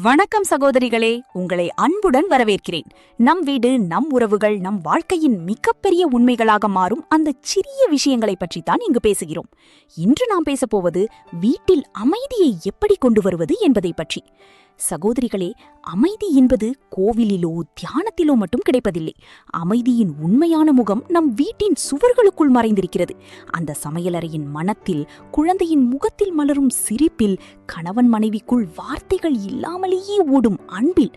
வணக்கம் சகோதரிகளே, உங்களை அன்புடன் வரவேற்கிறேன். நம் வீடு, நம் உறவுகள், நம் வாழ்க்கையின் மிகப்பெரிய உண்மைகளாக மாறும் அந்த சிறிய விஷயங்களை பற்றித்தான் இங்கு பேசுகிறோம். இன்று நாம் பேசப்போவது வீட்டில் அமைதியை எப்படி கொண்டு வருவது என்பதை பற்றி. சகோதரிகளே, அமைதி என்பது கோவிலிலோ தியானத்திலோ மட்டும் கிடைப்பதில்லை. அமைதியின் உண்மையான முகம் நம் வீட்டின் சுவர்களுக்குள் மறைந்திருக்கிறது. அந்த சமையலறையின் மனத்தில், குழந்தையின் முகத்தில் மலரும் சிரிப்பில், கணவன் மனைவிக்குள் வார்த்தைகள் இல்லாமலேயே ஓடும் அன்பில்.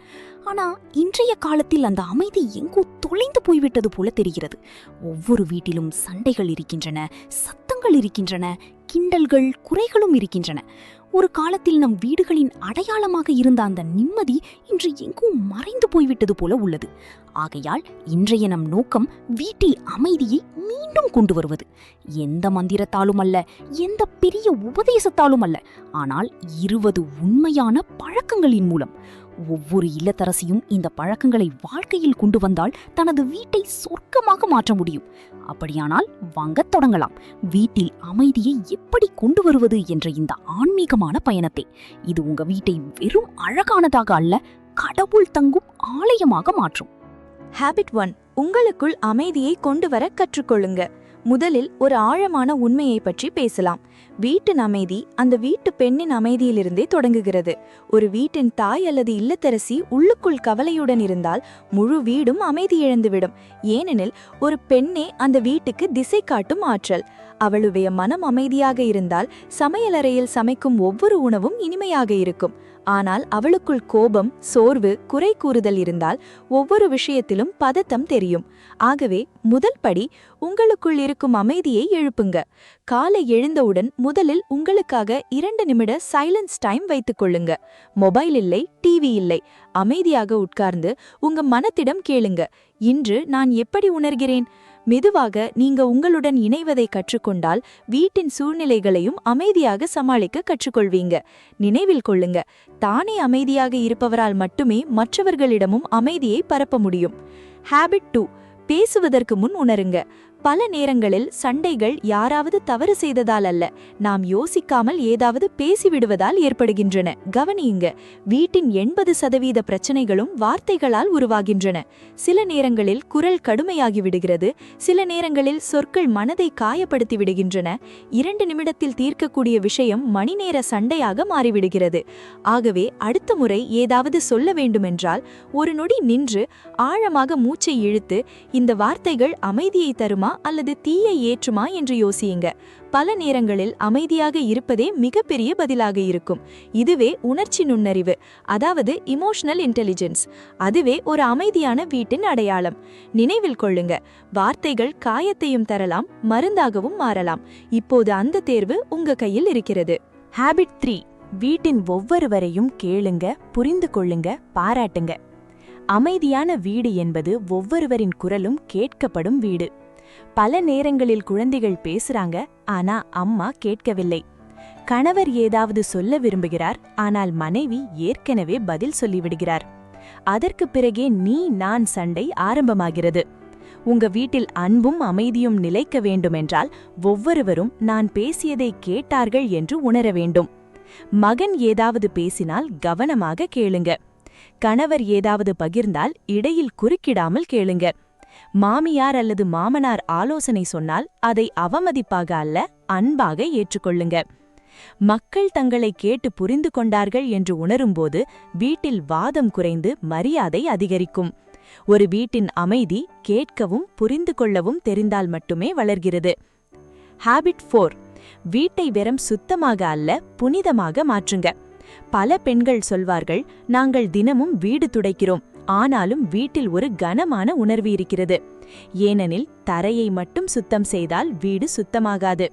ஆனா இன்றைய காலத்தில் அந்த அமைதி எங்கோ தொலைந்து போய்விட்டது போல தெரிகிறது. ஒவ்வொரு வீட்டிலும் சண்டைகள் இருக்கின்றன, சத்தங்கள் இருக்கின்றன, கிண்டல்கள், குறைகளும் இருக்கின்றன. ஒரு காலத்தில் நம் வீடுகளின் அடையாளமாக இருந்த அந்த நிம்மதி இன்று எங்கும் மறைந்து போய்விட்டது போல உள்ளது. ஆகையால் இன்றைய நம் நோக்கம் வீட்டில் அமைதியை மீண்டும் கொண்டு வருவது. எந்த மந்திரத்தாலும் அல்ல, எந்த பெரிய உபதேசத்தாலும் அல்ல, ஆனால் 20 உண்மையான பழக்கங்களின் மூலம். ஒவ்வொரு இல்லத்தரசியும் இந்த பழக்கங்களை வாழ்க்கையில் கொண்டு வந்தால் தனது வீட்டை சொர்க்கமாக மாற்ற முடியும். அப்படியானால் வாங்கத் தொடங்கலாம் வீட்டில் அமைதியை எப்படி கொண்டு வருவது என்ற இந்த ஆன்மீகமான பயணத்தை. இது உங்க வீட்டை வெறும் அழகானதாக அல்ல, கடவுள் தங்கும் ஆலயமாக மாற்றும். ஹேபிட் 1. உங்களுக்குள் அமைதியை கொண்டு வர கற்றுக்கொள்ளுங்க. முதலில் ஒரு ஆழமான உண்மையை பற்றி பேசலாம். வீட்டின் அமைதி அந்த வீட்டு பெண்ணின் அமைதியிலிருந்தே தொடங்குகிறது. ஒரு வீட்டின் தாய் அல்லது இல்லத்தரசி உள்ளுக்குள் கவலையுடன் இருந்தால் முழு வீடும் அமைதி இழந்துவிடும். ஏனெனில் ஒரு பெண்ணே அந்த வீட்டுக்கு திசை காட்டும் ஆற்றல். அவளுடைய மனம் அமைதியாக இருந்தால் சமையலறையில் சமைக்கும் ஒவ்வொரு உணவும் இனிமையாக இருக்கும். ஆனால் அவளுக்குள் கோபம், சோர்வு, குறை கூறுதல் இருந்தால் ஒவ்வொரு விஷயத்திலும் பதட்டம் தெரியும். ஆகவே முதல் படி, உங்களுக்குள் இருக்கும் அமைதியை எழுப்புங்க. காலை எழுந்தவுடன் முதலில் உங்களுக்காக 2 நிமிட சைலன்ஸ் டைம் வைத்துக் கொள்ளுங்க. மொபைல் இல்லை, டிவி இல்லை. அமைதியாக உட்கார்ந்து உங்க மனத்திடம் கேளுங்க, இன்று நான் எப்படி உணர்கிறேன்? மெதுவாக நீங்க உங்களுடன் இணைவதை கற்றுக்கொண்டால் வீட்டின் சூழ்நிலைகளையும் அமைதியாக சமாளிக்க கற்றுக்கொள்வீங்க. நினைவில் கொள்ளுங்க, தானே அமைதியாக இருப்பவரால் மட்டுமே மற்றவர்களிடமும் அமைதியை பரப்ப முடியும். ஹேபிட் 2. பேசுவதற்கு முன் உணருங்க. பல நேரங்களில் சண்டைகள் யாராவது தவறு செய்ததால் அல்ல, நாம் யோசிக்காமல் ஏதாவது பேசிவிடுவதால் ஏற்படுகின்றன. கவனியுங்க, வீட்டின் 80% பிரச்சனைகளும் வார்த்தைகளால் உருவாகின்றன. சில நேரங்களில் குரல் கடுமையாகி விடுகிறது, சில நேரங்களில் சொற்கள் மனதை காயப்படுத்தி விடுகின்றன. 2 நிமிடத்தில் தீர்க்கக்கூடிய விஷயம் மணிநேர சண்டையாக மாறிவிடுகிறது. ஆகவே அடுத்த முறை ஏதாவது சொல்ல வேண்டுமென்றால் ஒரு நொடி நின்று ஆழமாக மூச்சை இழுத்து, இந்த வார்த்தைகள் அமைதியை தருமா அல்லது தீயை ஏற்றுமா என்று யோசியுங்க. பல நேரங்களில் அமைதியாக இருப்பதே மிகப்பெரிய பதிலாக இருக்கும். இதுவே உணர்ச்சி நுண்ணறிவு, அதாவது இமோஷனல் இன்டெலிஜென்ஸ். அதுவே ஒரு அமைதியான வீட்டின் அடையாளம். நினைவில் கொள்ளுங்க, வார்த்தைகள் காயத்தையும் தரலாம், மருந்தாகவும் மாறலாம். இப்போது அந்த தேர்வு உங்க கையில் இருக்கிறது. ஹேபிட் 3. வீட்டின் ஒவ்வொருவரையும் கேளுங்க, புரிந்து கொள்ளுங்க, பாராட்டுங்க. அமைதியான வீடு என்பது ஒவ்வொருவரின் குரலும் கேட்கப்படும் வீடு. பல நேரங்களில் குழந்தைகள் பேசுறாங்க, ஆனா அம்மா கேட்கவில்லை. கணவர் ஏதாவது சொல்ல விரும்புகிறார், ஆனால் மனைவி ஏற்கனவே பதில் சொல்லிவிடுகிறார். அதற்கு பிறகே நீ நான் சண்டை ஆரம்பமாகிறது. உங்க வீட்டில் அன்பும் அமைதியும் நிலைக்க வேண்டுமென்றால் ஒவ்வொருவரும் நான் பேசியதை கேட்டார்கள் என்று உணர வேண்டும். மகன் ஏதாவது பேசினால் கவனமாக கேளுங்க. கணவர் ஏதாவது பகிர்ந்தால் இடையில் குறுக்கிடாமல் கேளுங்க. மாமியார் அல்லது மாமனார் ஆலோசனை சொன்னால் அதை அவமதிப்பாக அல்ல, அன்பாக ஏற்றுக்கொள்ளுங்க. மக்கள் தங்களை கேட்டு புரிந்து கொண்டார்கள் என்று உணரும்போது வீட்டில் வாதம் குறைந்து மரியாதை அதிகரிக்கும். ஒரு வீட்டின் அமைதி கேட்கவும் புரிந்து கொள்ளவும் தெரிந்தால் மட்டுமே வளர்கிறது. ஹேபிட் 4. வீட்டை வெறும் சுத்தமாக அல்ல, புனிதமாக மாற்றுங்க. பல பெண்கள் சொல்வார்கள், நாங்கள் தினமும் வீடு துடைக்கிறோம், ஆனாலும் வீட்டில் ஒரு கனமான உணர்வு இருக்கிறது. ஏனெனில் தரையை மட்டும் சுத்தம் செய்தால் வீடு சுத்தமாகாது.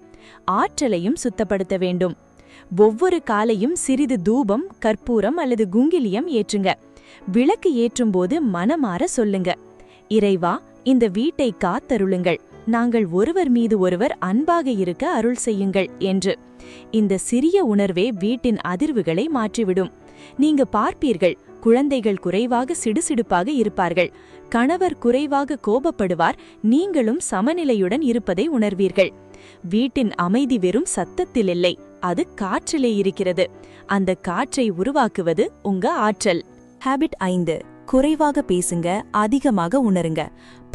ஆற்றலையும் சுத்தப்படுத்த வேண்டும். ஒவ்வொரு காலையும் சிறிது தூபம், கற்பூரம் அல்லது குங்கிலியம் ஏற்றுங்க. விளக்கு ஏற்றும்போது மனமாற சொல்லுங்க, இறைவா, இந்த வீட்டை காத்தருளுங்கள், நாங்கள் ஒருவர் மீது ஒருவர் அன்பாக இருக்க அருள் செய்யுங்கள் என்று. இந்த சிறிய உணர்வே வீட்டின் அதிர்வுகளை மாற்றிவிடும். நீங்க பார்ப்பீர்கள், குழந்தைகள் குறைவாக சிடுசிடுப்பாக இருப்பார்கள், கணவர் குறைவாக கோபப்படுவார், நீங்களும் சமநிலையுடன் இருப்பதை உணர்வீர்கள். வீட்டின் அமைதி வெறும் சத்தத்தில் இல்லை, அது காற்றிலே இருக்கிறது. அந்த காற்றை உருவாக்குவது உங்க ஆற்றல். ஹேபிட் 5. குறைவாக பேசுங்க, அதிகமாக உணருங்க.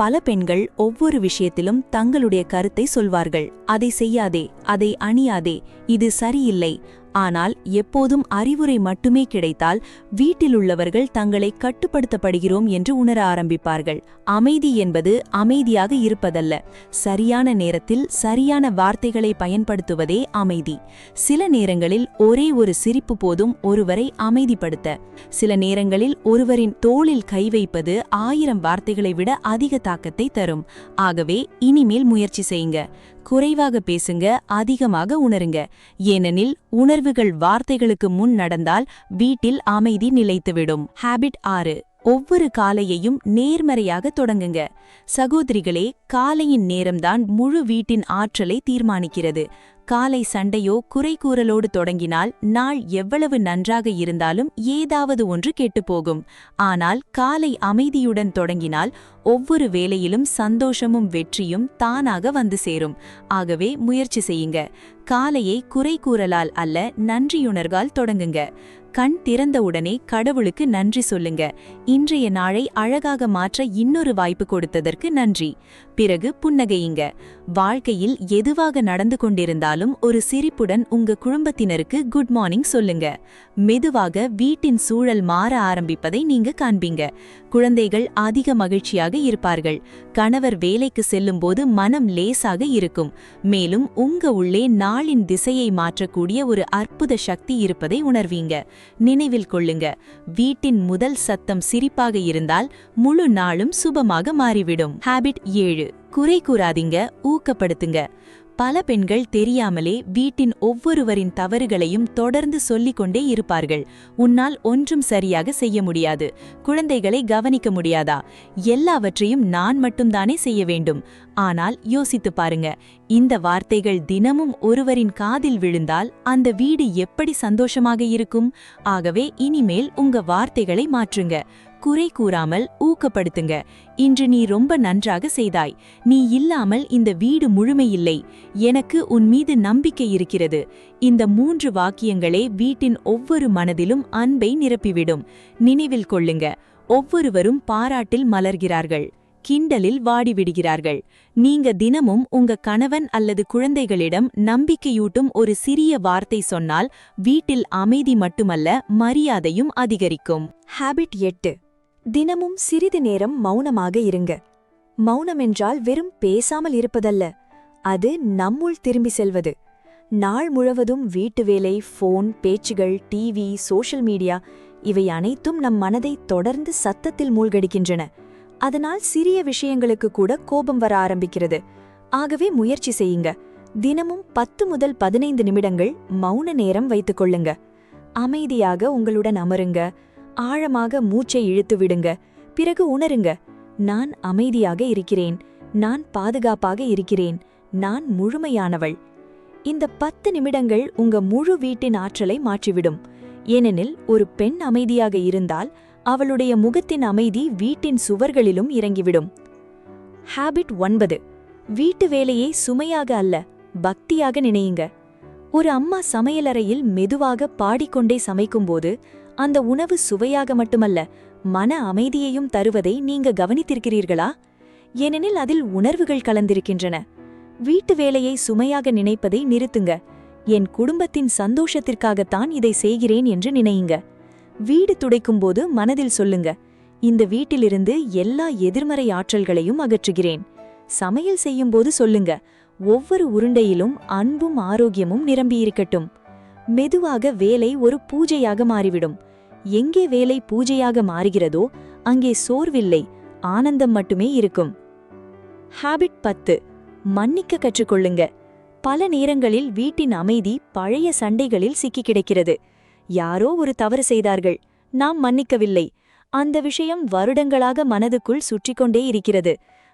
பல பெண்கள் ஒவ்வொரு விஷயத்திலும் தங்களுடைய கருத்தை சொல்வார்கள். அதை செய்யாதே, அதை அணியாதே, இது சரியில்லை. ஆனால் எப்போதும் அறிவுரை மட்டுமே கிடைத்தால் வீட்டிலுள்ளவர்கள் தங்களை கட்டுப்படுத்தப்படுகிறோம் என்று உணர ஆரம்பிப்பார்கள். அமைதி என்பது அமைதியாக இருப்பதல்ல, சரியான நேரத்தில் சரியான வார்த்தைகளை பயன்படுத்துவதே அமைதி. சில நேரங்களில் ஒரே ஒரு சிரிப்பு போதும் ஒருவரை அமைதிப்படுத்த. சில நேரங்களில் ஒருவரின் தோளில் கை வைப்பது 1000 வார்த்தைகளை விட அதிக தாக்கத்தை தரும். ஆகவே இனிமேல் முயற்சி செய்யுங்க. குறைவாக பேசுங்க, அதிகமாக உணருங்க. ஏனெனில் உணர்வுகள் வார்த்தைகளுக்கு முன் நடந்தால் வீட்டில் அமைதி நிலைத்துவிடும். ஹேபிட் 6. ஒவ்வொரு காலையையும் நேர்மறையாக தொடங்குங்க. சகோதரிகளே, காலையின் நேரம்தான் முழு வீட்டின் ஆற்றலை தீர்மானிக்கிறது. காலை சண்டையோ குறை கூறலோடு தொடங்கினால் நாள் எவ்வளவு நன்றாக இருந்தாலும் ஏதாவது ஒன்று கெட்டுப்போகும். ஆனால் காலை அமைதியுடன் தொடங்கினால் ஒவ்வொரு வேளையிலும் சந்தோஷமும் வெற்றியும் தானாக வந்து சேரும். ஆகவே முயற்சி செய்யுங்க. காலையை குறை கூறலால் அல்ல, நன்றியுணர்வால் தொடங்குங்க. கண் திறந்தவுடனே கடவுளுக்கு நன்றி சொல்லுங்க. இன்றைய நாளை அழகாக மாற்ற இன்னொரு வாய்ப்பு கொடுத்ததற்கு நன்றி. பிறகு புன்னகையுங்க. வாழ்க்கையில் எதுவாக நடந்து கொண்டிருந்தாலும் ஒரு சிரிப்புடன் உங்க குடும்பத்தினருக்கு குட் மார்னிங் சொல்லுங்க. மெதுவாக வீட்டின் சூழல் மாற ஆரம்பிப்பதை நீங்க காண்பீங்க. குழந்தைகள் அதிக மகிழ்ச்சியாக இருப்பார்கள். கணவர் வேலைக்கு செல்லும்போது மனம் லேசாக இருக்கும். மேலும் உங்க உள்ளே நாளின் திசையை மாற்றக்கூடிய ஒரு அற்புத சக்தி இருப்பதை உணர்வீங்க. நினைவில் கொள்ளுங்க, வீட்டின் முதல் சத்தம் சிரிப்பாக இருந்தால் முழு நாளும் சுபமாக மாறிவிடும். ஹேபிட் 7. குறை கூறாதீங்க, ஊக்கப்படுத்துங்க. பல பெண்கள் தெரியாமலே வீட்டின் ஒவ்வொருவரின் தவறுகளையும் தொடர்ந்து சொல்லிக் கொண்டே இருப்பார்கள். உன்னால் ஒன்றும் சரியாக செய்ய முடியாது, குழந்தைகளை கவனிக்க முடியாதா, எல்லாவற்றையும் நான் மட்டும்தானே செய்ய வேண்டும். ஆனால் யோசித்து பாருங்க, இந்த வார்த்தைகள் தினமும் ஒருவரின் காதில் விழுந்தால் அந்த வீடு எப்படி சந்தோஷமாக இருக்கும்? ஆகவே இனிமேல் உங்க வார்த்தைகளை மாற்றுங்க. குறை கூறாமல் ஊக்கப்படுத்துங்க. இன்று நீ ரொம்ப நன்றாக செய்தாய், நீ இல்லாமல் இந்த வீடு முழுமையில்லை, எனக்கு உன் மீது நம்பிக்கை இருக்கிறது. இந்த 3 வாக்கியங்களே வீட்டின் ஒவ்வொரு மனதிலும் அன்பை நிரப்பிவிடும். நினைவில் கொள்ளுங்க, ஒவ்வொருவரும் பாராட்டில் மலர்கிறார்கள், கிண்டலில் வாடிவிடுகிறார்கள். நீங்க தினமும் உங்க கணவன் அல்லது குழந்தைகளிடம் நம்பிக்கையூட்டும் ஒரு சிறிய வார்த்தை சொன்னால் வீட்டில் அமைதி மட்டுமல்ல, மரியாதையும் அதிகரிக்கும். ஹேபிட் 8. தினமும் சிறிது நேரம் மௌனமாக இருங்க. மௌனம் என்றால் வெறும் பேசாமல் இருப்பதல்ல, அது நம்முள் திரும்பி செல்வது. நாள் முழுவதும் வீட்டு வேலை, ஃபோன், பேச்சுகள், டிவி, சோஷியல் மீடியா இவை அனைத்தும் நம் மனதை தொடர்ந்து சத்தத்தில் மூழ்கடிக்கின்றன. அதனால் சிறிய விஷயங்களுக்கு கூட கோபம் வர ஆரம்பிக்கிறது. ஆகவே முயற்சி செய்யுங்க. தினமும் 10 முதல் 15 நிமிடங்கள் மௌன நேரம் வைத்துக் கொள்ளுங்க. அமைதியாக உங்களுடன் அமருங்க. ஆழமாக மூச்சை இழுத்து விடுங்க. பிறகு உணருங்க, நான் அமைதியாக இருக்கிறேன், நான் பாதுகாப்பாக இருக்கிறேன், நான் முழுமையானவள். இந்த 10 நிமிடங்கள் உங்க முழு வீட்டின் ஆற்றலை மாற்றிவிடும். ஏனெனில் ஒரு பெண் அமைதியாக இருந்தால் அவளுடைய முகத்தின் அமைதி வீட்டின் சுவர்களிலும் இறங்கிவிடும். ஹேபிட் 9. வீட்டு வேலையை சுமையாக அல்ல, பக்தியாக நினையுங்க. ஒரு அம்மா சமையலறையில் மெதுவாக பாடிக்கொண்டே சமைக்கும்போது அந்த உணவு சுவையாக மட்டுமல்ல, மன அமைதியையும் தருவதை நீங்க கவனித்திருக்கிறீர்களா? ஏனெனில் அதில் உணர்வுகள் கலந்திருக்கின்றன. வீட்டு வேலையை சுமையாக நினைப்பதை நிறுத்துங்க. என் குடும்பத்தின் சந்தோஷத்திற்காகத்தான் இதை செய்கிறேன் என்று நினையுங்க. வீடு துடைக்கும்போது மனதில் சொல்லுங்க, இந்த வீட்டிலிருந்து எல்லா எதிர்மறை ஆற்றல்களையும் அகற்றுகிறேன். சமையல் செய்யும்போது சொல்லுங்க, ஒவ்வொரு உருண்டையிலும் அன்பும் ஆரோக்கியமும் நிரம்பியிருக்கட்டும். மெதுவாக வேலை ஒரு பூஜையாக மாறிவிடும். எங்கே வேலை பூஜையாக மாறுகிறதோ அங்கே சோர்வில்லை, ஆனந்தம் மட்டுமே இருக்கும். ஹேபிட் 10. மன்னிக்க கற்றுக்கொள்ளுங்க. பல நேரங்களில் வீட்டின் அமைதி பழைய சண்டைகளில் சிக்கி கிடக்கிறது. யாரோ ஒரு தவறு செய்தார்கள், நாம் மன்னிக்கவில்லை. அந்த விஷயம் வருடங்களாக மனதுக்குள் சுற்றிக்கொண்டே இருக்கிறது.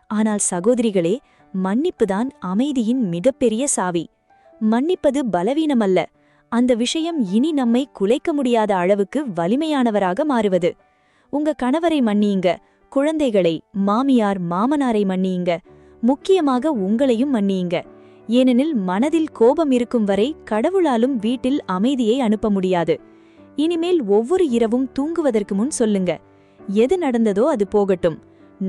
ஆனால் சகோதரிகளே, மன்னிப்புதான் அமைதியின் மிகப்பெரிய சாவி. மன்னிப்பது பலவீனமல்ல, அந்த விஷயம் இனி நம்மை குலைக்க முடியாத அளவுக்கு வலிமையானவராக மாறுவது. உங்க கணவரை மன்னியுங்க, குழந்தைகளை, மாமியார் மாமனாரை மன்னியுங்க, முக்கியமாக உங்களையும் மன்னியுங்க. ஏனெனில் மனதில் கோபம் இருக்கும் வரை கடவுளாலும் வீட்டில் அமைதியை அனுப்ப முடியாது. இனிமேல் ஒவ்வொரு இரவும் தூங்குவதற்கு முன் சொல்லுங்க, எது நடந்ததோ அது போகட்டும்,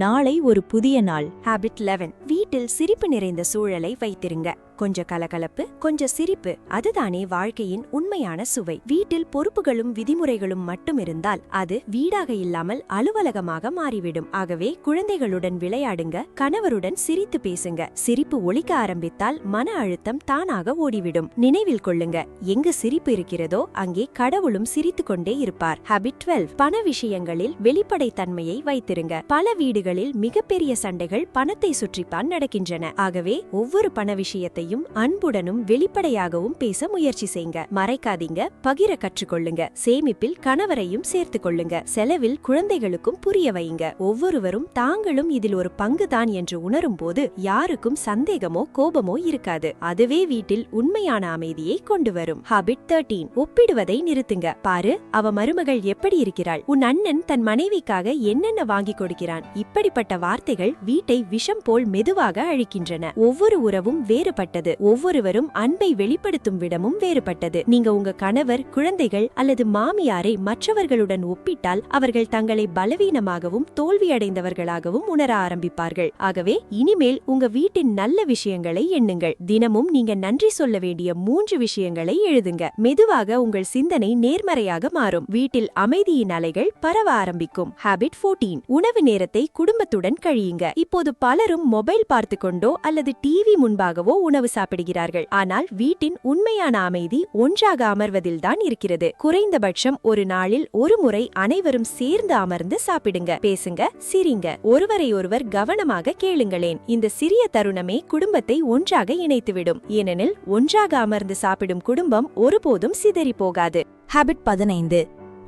நாளை ஒரு புதிய நாள். ஹேபிட் 11. வீட்டில் சிரிப்பு நிறைந்த சூழலை வைத்திருங்க. கொஞ்சம் கலகலப்பு, கொஞ்சம் சிரிப்பு, அதுதானே வாழ்க்கையின் உண்மையான சுவை. வீட்டில் பொறுப்புகளும் விதிமுறைகளும் மட்டும் இருந்தால் அது வீடாக இல்லாமல் அலுவலகமாக மாறிவிடும். ஆகவே குழந்தைகளுடன் விளையாடுங்க, கணவருடன் சிரித்து பேசுங்க. சிரிப்பு ஒலிக்க ஆரம்பித்தால் மன அழுத்தம் தானாக ஓடிவிடும். நினைவில் கொள்ளுங்க, எங்கு சிரிப்பு இருக்கிறதோ அங்கே கடவுளும் சிரித்து கொண்டே இருப்பார். ஹேபிட் 12. பண விஷயங்களில் வெளிப்படைத்தன்மையை வைத்திருங்க. பல வீடுகளில் மிகப்பெரிய சண்டைகள் பணத்தை சுற்றித்தான் நடக்கின்றன. ஆகவே ஒவ்வொரு பண விஷயத்தை அன்புடனும் வெளிப்படையாகவும் பேச முயற்சி செய்யுங்க. மறைக்காதீங்க, பகிர கற்றுக்கொள்ளுங்க. சேமிப்பில் கணவரையும் சேர்த்துக் கொள்ளுங்க. செலவில் குழந்தைகளுக்கும் புரிய வையுங்க. ஒவ்வொருவரும் தாங்களும் இதில் ஒரு பங்குதான் என்று உணரும் போது யாருக்கும் சந்தேகமோ கோபமோ இருக்காது. அதுவே வீட்டில் உண்மையான அமைதியை கொண்டு வரும். ஹேபிட் 13. ஒப்பிடுவதை நிறுத்துங்க. பாரு, அவ மருமகள் எப்படி இருக்கிறாள், உன் அண்ணன் தன் மனைவிக்காக என்னென்ன வாங்கி கொடுக்கிறான். இப்படிப்பட்ட வார்த்தைகள் வீட்டை விஷம் போல் மெதுவாக அழிக்கின்றன. ஒவ்வொரு உறவும் வேறுபட்ட, ஒவ்வொருவரும் அன்பை வெளிப்படுத்தும் விடமும் வேறுபட்டது. நீங்க உங்க கணவர், குழந்தைகள் அல்லது மாமியாரை மற்றவர்களுடன் ஒப்பிட்டால் அவர்கள் தங்களை பலவீனமாகவும் தோல்வியடைந்தவர்களாகவும் உணர ஆரம்பிப்பார்கள். ஆகவே இனிமேல் உங்க வீட்டின் நல்ல விஷயங்களை எண்ணுங்கள். தினமும் நீங்க நன்றி சொல்ல வேண்டிய 3 விஷயங்களை எழுதுங்க. மெதுவாக உங்கள் சிந்தனை நேர்மறையாக மாறும். வீட்டில் அமைதியின் அலைகள் பரவ ஆரம்பிக்கும். ஹேபிட் 14. உணவு நேரத்தை குடும்பத்துடன் கழியுங்க. இப்போது பலரும் மொபைல் பார்த்து கொண்டோ அல்லது டிவி முன்பாகவோ உணவு சாப்பிடுகிறார்கள். ஆனால் வீட்டின் உண்மையான அமைதி ஒன்றாக அமர்வதில்தான் இருக்கிறது. குறைந்தபட்சம் ஒரு நாளில் ஒரு முறை அனைவரும் சேர்ந்து அமர்ந்து சாப்பிடுங்க. பேசுங்க, சிரிங்க, ஒருவரை ஒருவர் கவனமாக கேளுங்களேன். இந்த சிறிய தருணமே குடும்பத்தை ஒன்றாக இணைத்துவிடும். ஏனெனில் ஒன்றாக அமர்ந்து சாப்பிடும் குடும்பம் ஒருபோதும் சிதறி போகாது. ஹேபிட் 15.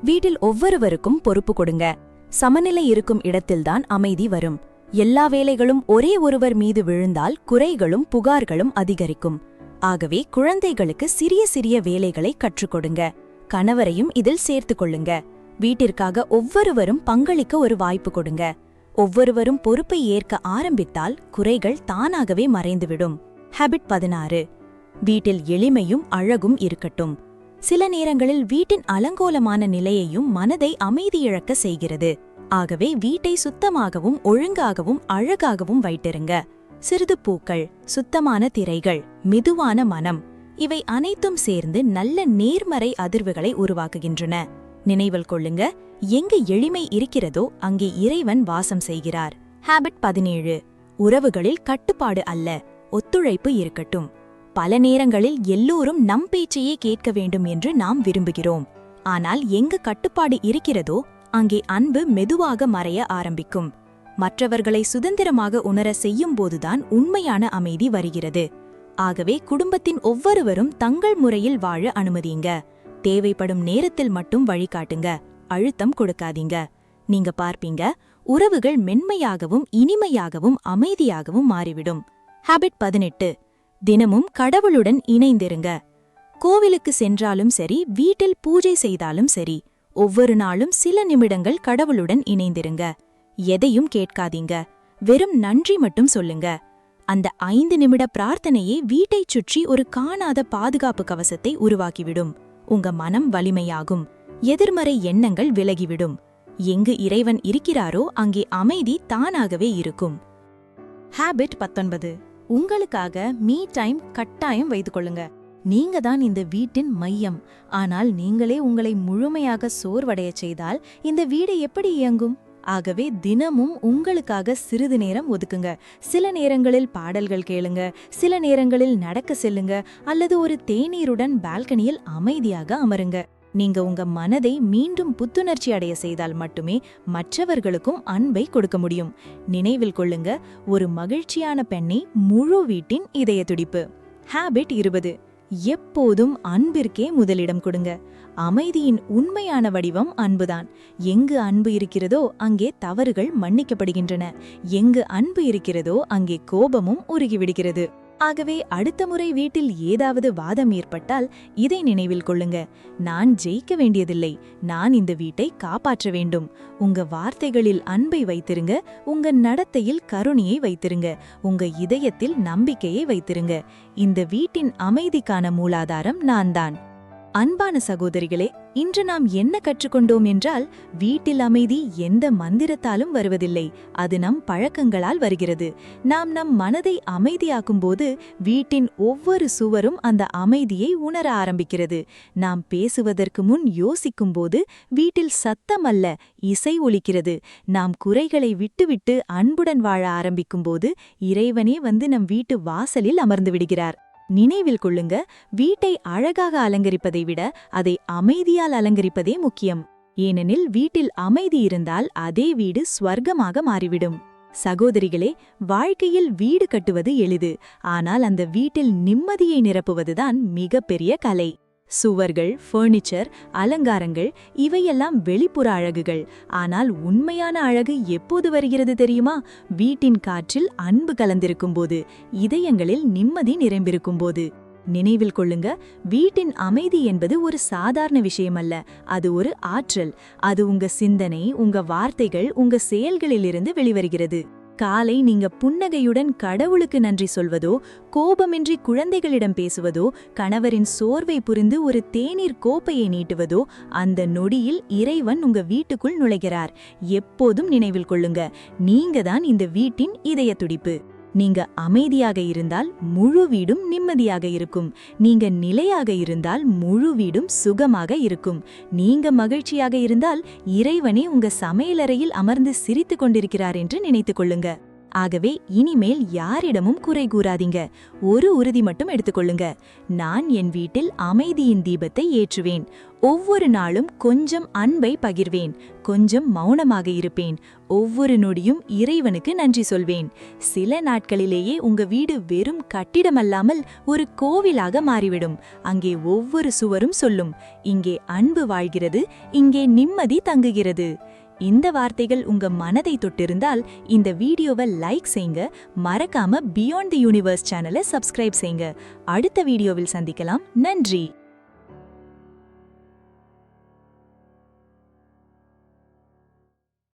வீட்டில் ஒவ்வொருவருக்கும் பொறுப்பு கொடுங்க. சமநிலை இருக்கும் இடத்தில்தான் அமைதி வரும். எல்லா வேலைகளும் ஒரே ஒருவர் மீது விழுந்தால் குறைகளும் புகார்களும் அதிகரிக்கும். ஆகவே குழந்தைகளுக்கு சிறிய சிறிய வேலைகளை கற்றுக் கொடுங்க. கணவரையும் இதில் சேர்த்துக் கொள்ளுங்க. வீட்டிற்காக ஒவ்வொருவரும் பங்களிக்க ஒரு வாய்ப்பு கொடுங்க. ஒவ்வொருவரும் பொறுப்பை ஏற்க ஆரம்பித்தால் குறைகள் தானாகவே மறைந்துவிடும். ஹேபிட் 16. வீட்டில் எளிமையும் அழகும் இருக்கட்டும். சில நேரங்களில் வீட்டின் அலங்கோலமான நிலையையும் மனதை அமைதியிழக்க செய்கிறது. ஆகவே வீட்டை சுத்தமாகவும் ஒழுங்காகவும் அழகாகவும் வைத்திருங்க. சிறிது பூக்கள், சுத்தமான திரைகள், மெதுவான மனம், இவை அனைத்தும் சேர்ந்து நல்ல நேர்மறை அதிர்வுகளை உருவாக்குகின்றன. நினைவில் கொள்ளுங்க, எங்கு எளிமை இருக்கிறதோ அங்கே இறைவன் வாசம் செய்கிறார். ஹேபிட் 17. உறவுகளில் கட்டுப்பாடு அல்ல, ஒத்துழைப்பு இருக்கட்டும். பல நேரங்களில் எல்லோரும் நம் பேச்சையே கேட்க வேண்டும் என்று நாம் விரும்புகிறோம். ஆனால் எங்கு கட்டுப்பாடு இருக்கிறதோ அங்கே அன்பு மெதுவாக மறைய ஆரம்பிக்கும். மற்றவர்களை சுதந்திரமாக உணர செய்யும்போதுதான் உண்மையான அமைதி வருகிறது. ஆகவே குடும்பத்தின் ஒவ்வொருவரும் தங்கள் முறையில் வாழ அனுமதிங்க. தேவைப்படும் நேரத்தில் மட்டும் வழிகாட்டுங்க, அழுத்தம் கொடுக்காதீங்க. நீங்க பார்ப்பீங்க, உறவுகள் மென்மையாகவும் இனிமையாகவும் அமைதியாகவும் மாறிவிடும். ஹேபிட் 18. தினமும் கடவுளுடன் இணைந்திருங்க. கோவிலுக்கு சென்றாலும் சரி, வீட்டில் பூஜை செய்தாலும் சரி, ஒவ்வொரு நாளும் சில நிமிடங்கள் கடவுளுடன் இணைந்திருங்க. எதையும் கேட்காதீங்க, வெறும் நன்றி மட்டும் சொல்லுங்க. அந்த 5 நிமிட பிரார்த்தனையே வீட்டைச் சுற்றி ஒரு காணாத பாதுகாப்பு கவசத்தை உருவாக்கிவிடும். உங்க மனம் வலிமையாகும், எதிர்மறை எண்ணங்கள் விலகிவிடும். எங்கு இறைவன் இருக்கிறாரோ அங்கே அமைதி தானாகவே இருக்கும். ஹேபிட் 19. உங்களுக்காக மீ டைம் கட்டாயம் வைத்துக் கொள்ளுங்க. நீங்க தான் இந்த வீட்டின் மையம். ஆனால் நீங்களே உங்களை முழுமையாக சோர்வடையச் செய்தால் இந்த வீடு எப்படி இயங்கும்? ஆகவே தினமும் உங்களுக்காக சிறிது நேரம் ஒதுக்குங்க. சில நேரங்களில் பாடல்கள் கேளுங்க, சில நேரங்களில் நடக்க செல்லுங்க, அல்லது ஒரு தேநீருடன் பால்கனியில் அமைதியாக அமருங்க. நீங்க உங்க மனதை மீண்டும் புத்துணர்ச்சி அடைய செய்தால் மட்டுமே மற்றவர்களுக்கும் அன்பை கொடுக்க முடியும். நினைவில் கொள்ளுங்க, ஒரு மகிழ்ச்சியான பெண்ணே முழு வீட்டின் இதய துடிப்பு. ஹேபிட் 20. எப்போதும் அன்பிற்கே முதலிடம் கொடுங்க. அமைதியின் உண்மையான வடிவம் அன்புதான். எங்கு அன்பு இருக்கிறதோ அங்கே தவறுகள் மன்னிக்கப்படுகின்றன. எங்கு அன்பு இருக்கிறதோ அங்கே கோபமும் உருகிவிடுகிறது. ஆகவே அடுத்த முறை வீட்டில் ஏதாவது வாதம் ஏற்பட்டால் இதை நினைவில் கொள்ளுங்க. நான் ஜெயிக்க வேண்டியதில்லை, நான் இந்த வீட்டை காப்பாற்ற வேண்டும். உங்க வார்த்தைகளில் அன்பை வைத்திருங்க, உங்க நடத்தையில் கருணையை வைத்திருங்க, உங்க இதயத்தில் நம்பிக்கையை வைத்திருங்க. இந்த வீட்டின் அமைதிக்கான மூலாதாரம் நான்தான். அன்பான சகோதரிகளே, இன்று நாம் என்ன கற்றுக்கொண்டோம் என்றால், வீட்டில் அமைதி எந்த மந்திரத்தாலும் வருவதில்லை, அது நம் பழக்கங்களால் வருகிறது. நாம் நம் மனதை அமைதியாக்கும்போது வீட்டின் ஒவ்வொரு சுவரும் அந்த அமைதியை உணர ஆரம்பிக்கிறது. நாம் பேசுவதற்கு முன் யோசிக்கும்போது வீட்டில் சத்தம் அல்ல, இசை ஒலிக்கிறது. நாம் குறைகளை விட்டுவிட்டு அன்புடன் வாழ ஆரம்பிக்கும்போது இறைவனே வந்து நம் வீட்டு வாசலில் அமர்ந்து விடுகிறார். நினைவில் கொள்ளுங்க, வீட்டை அழகாக அலங்கரிப்பதை விட அதை அமைதியால் அலங்கரிப்பதே முக்கியம். ஏனெனில் வீட்டில் அமைதி இருந்தால் அதே வீடு ஸ்வர்க்கமாக மாறிவிடும். சகோதரிகளே, வாழ்க்கையில் வீடு கட்டுவது எளிது, ஆனால் அந்த வீட்டில் நிம்மதியை நிரப்புவதுதான் மிகப்பெரிய கலை. சுவர்கள், ஃபர்னிச்சர், அலங்காரங்கள் இவையெல்லாம் வெளிப்புற அழகுகள். ஆனால் உண்மையான அழகு எப்போது வருகிறது தெரியுமா? வீட்டின் காற்றில் அன்பு கலந்திருக்கும்போது, இதயங்களில் நிம்மதி நிறைந்திருக்கும்போது. நினைவில் கொள்ளுங்க, வீட்டின் அமைதி என்பது ஒரு சாதாரண விஷயமல்ல, அது ஒரு ஆற்றல். அது உங்க சிந்தனை, உங்க வார்த்தைகள், உங்க செயல்களிலிருந்து வெளிவருகிறது. காலை நீங்க புன்னகையுடன் கடவுளுக்கு நன்றி சொல்வதோ, கோபமின்றி குழந்தைகளிடம் பேசுவதோ, கணவரின் சோர்வை புரிந்து ஒரு தேநீர் கோப்பையை நீட்டுவதோ, அந்த நொடியில் இறைவன் உங்க வீட்டுக்குள் நுழைகிறார். எப்போதும் நினைவில் கொள்ளுங்க, நீங்க தான் இந்த வீட்டின் இதய துடிப்பு. நீங்க அமைதியாக இருந்தால் முழு வீடும் நிம்மதியாக இருக்கும். நீங்க நிலையாக இருந்தால் முழு வீடும் சுகமாக இருக்கும். நீங்க மகிழ்ச்சியாக இருந்தால் இறைவனே உங்க சமையலறையில் அமர்ந்து சிரித்துக் கொண்டிருக்கிறார் என்று நினைத்துக் கொள்ளுங்க. ஆகவே இனிமேல் யாரிடமும் குறை கூறாதீங்க. ஒரு உறுதி மட்டும் எடுத்துக்கொள்ளுங்க, நான் என் வீட்டில் அமைதியின் தீபத்தை ஏற்றுவேன். ஒவ்வொரு நாளும் கொஞ்சம் அன்பை பகிர்வேன், கொஞ்சம் மௌனமாக இருப்பேன், ஒவ்வொரு நொடியும் இறைவனுக்கு நன்றி சொல்வேன். சில நாட்களிலேயே உங்க வீடு வெறும் கட்டிடமல்லாமல் ஒரு கோவிலாக மாறிவிடும். அங்கே ஒவ்வொரு சுவரும் சொல்லும், இங்கே அன்பு வாழ்கிறது, இங்கே நிம்மதி தங்குகிறது. இந்த வார்த்தைகள் உங்க மனதை தொட்டிருந்தால் இந்த வீடியோவை லைக் செய்யுங்க. மறக்காம பியாண்ட் தி யூனிவர்ஸ் சேனலை சப்ஸ்கிரைப் செய்யுங்க. அடுத்த வீடியோவில் சந்திக்கலாம். நன்றி.